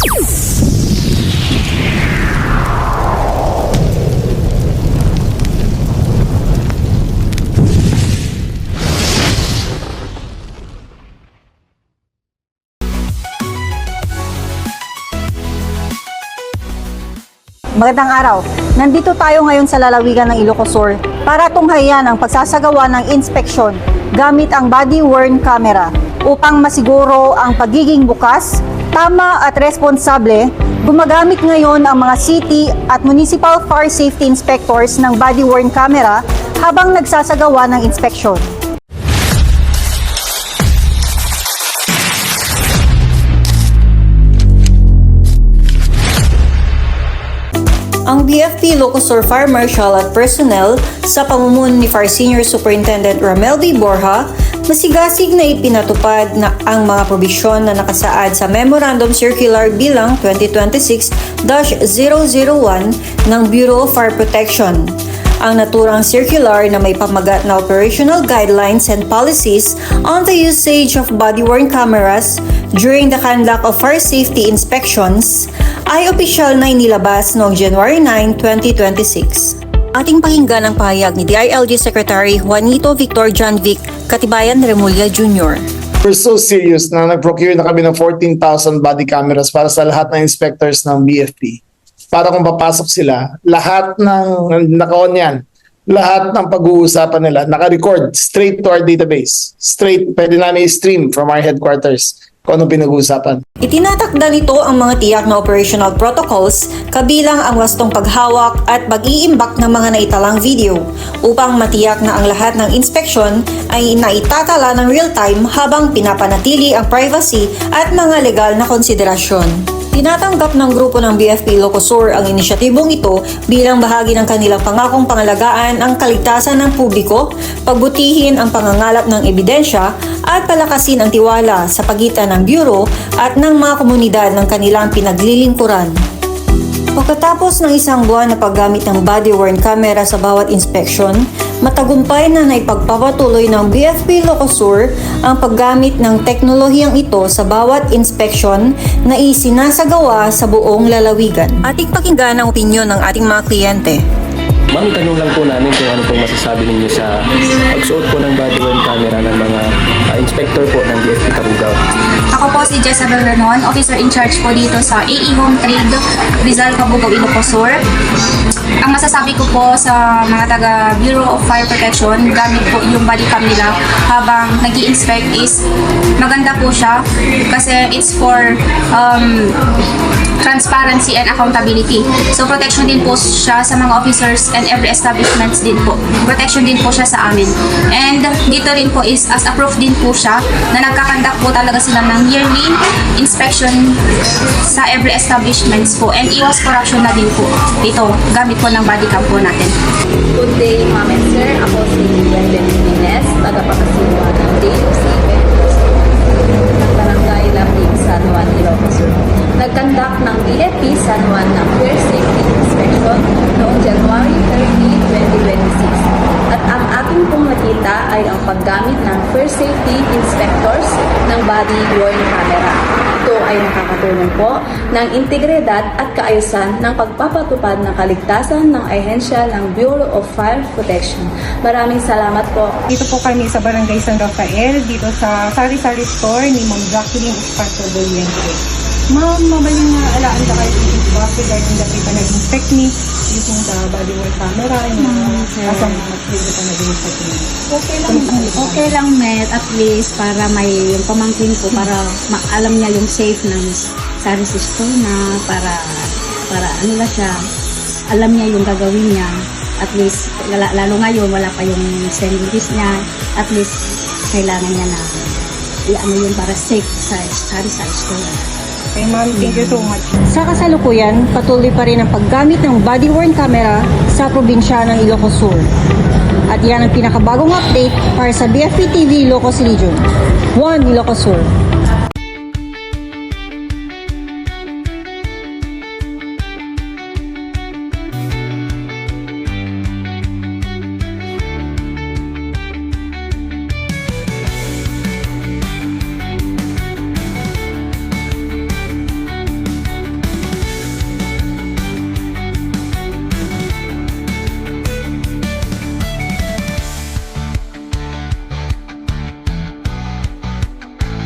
Magandang araw. Nandito tayo ngayon sa lalawigan ng Ilocos Sur para tunghayan ang pagsasagawa ng inspeksyon gamit ang body-worn camera upang masiguro ang pagiging bukas, tama at responsable. Gumagamit ngayon ang mga city at municipal fire safety inspectors ng body-worn camera habang nagsasagawa ng inspeksyon. Ang BFP Ilocos Sur Fire Marshal at personnel sa pamumuno ni Fire Senior Superintendent Ramel V. Borja, masigasig na ipinatupad na ang mga probisyon na nakasaad sa Memorandum Circular bilang 2026-001 ng Bureau of Fire Protection. Ang naturang circular na may pamagat na operational guidelines and policies on the usage of body-worn cameras during the conduct of fire safety inspections ay opisyal na inilabas noong January 9, 2026. Ating pakinggan ang pahayag ni DILG Secretary Juanito Victor John Vic Katibayan Remulla Jr. We're so serious na nag-procure na kami ng 14,000 body cameras para sa lahat ng inspectors ng BFP. Para kung papasok sila, lahat ng naka-on yan, lahat ng pag-uusapan nila, naka-record straight to our database. Straight, pwede namin i-stream from our headquarters kung anong pinag-uusapan. Itinatakda nito ang mga tiyak na operational protocols kabilang ang wastong paghawak at pag-iimbak ng mga naitalang video upang matiyak na ang lahat ng inspeksyon ay naitatala ng real-time habang pinapanatili ang privacy at mga legal na konsiderasyon. Tinatanggap ng grupo ng BFP Ilocos Sur ang inisyatibong ito bilang bahagi ng kanilang pangakong pangalagaan ang kaligtasan ng publiko, pagbutihin ang pangangalap ng ebidensya at palakasin ang tiwala sa pagitan ng Bureau at ng mga komunidad ng kanilang pinaglilingkuran. Pagkatapos ng isang buwan na paggamit ng body-worn camera sa bawat inspeksyon, matagumpay na naipagpapatuloy ng BFP Ilocos Sur ang paggamit ng teknolohiyang ito sa bawat inspeksyon na isinasagawa sa buong lalawigan. Ating pakinggan ang opinyon ng ating mga kliyente. Ma'am, tanong lang po namin kung ano pong masasabi ninyo sa pagsuot po ng body-worn camera ng mga inspector po ng BFP Cabugao. Ako po si Jezabel Renon, officer in charge po dito sa AE Home Trade, Rizal, Cabugao, Ilocos Sur. Ang masasabi ko po sa mga taga Bureau of Fire Protection, gamit po yung body cam nila habang nag-i-inspect is maganda po siya kasi it's for transparency and accountability. So protection din po siya sa mga officers and every establishments din po. Protection din po siya sa amin. And dito rin po is as approved din po siya na nagkakandak po talaga sila ng yearly inspection sa every establishments po. And iwas corruption na din po dito gamit po ng body cam po natin. Good day, ma'am and sir. Ako si Wendell Jimenez, tagapagkasiwa ng DOC ng Barangay Lapig, San Juan, Ilocos Sur. Nagkandak ng BFP San Juan ng Fire Safety Inspection noong January 30, 2026. At ang ating pong nakita ay ang paggamit ng Fire Safety Inspectors ng body-worn camera. Ito ay nakakatulong po ng integridad at kaayusan ng pagpapatupad ng kaligtasan ng ahensya ng Bureau of Fire Protection. Maraming salamat po. Dito po kami sa Barangay San Rafael, dito sa Sari-Sari Store ni Ma'am Jacqueline Esparto Boliente. Ma'am, mabaling na alaan na kayo yung feedback regarding the people nag-inspect me using the body-worn camera and asang mag-video pa nag-inspect me. Okay lang, Met, at least para may yung pamangkin ko para alam niya yung safe ng Sari Store na para ano na siya, alam niya yung gagawin niya. At least, lalo ngayon, wala pa yung sandwiches niya. At least, kailangan niya na ano yun para safe sa Sari Store. Okay, ma'am, thank you so much. Sa kasalukuyan, patuloy pa rin ang paggamit ng body-worn camera sa probinsya ng Ilocos Sur. At yan ang pinakabagong update para sa BFP TV Ilocos Region. 1 Ilocos Sur.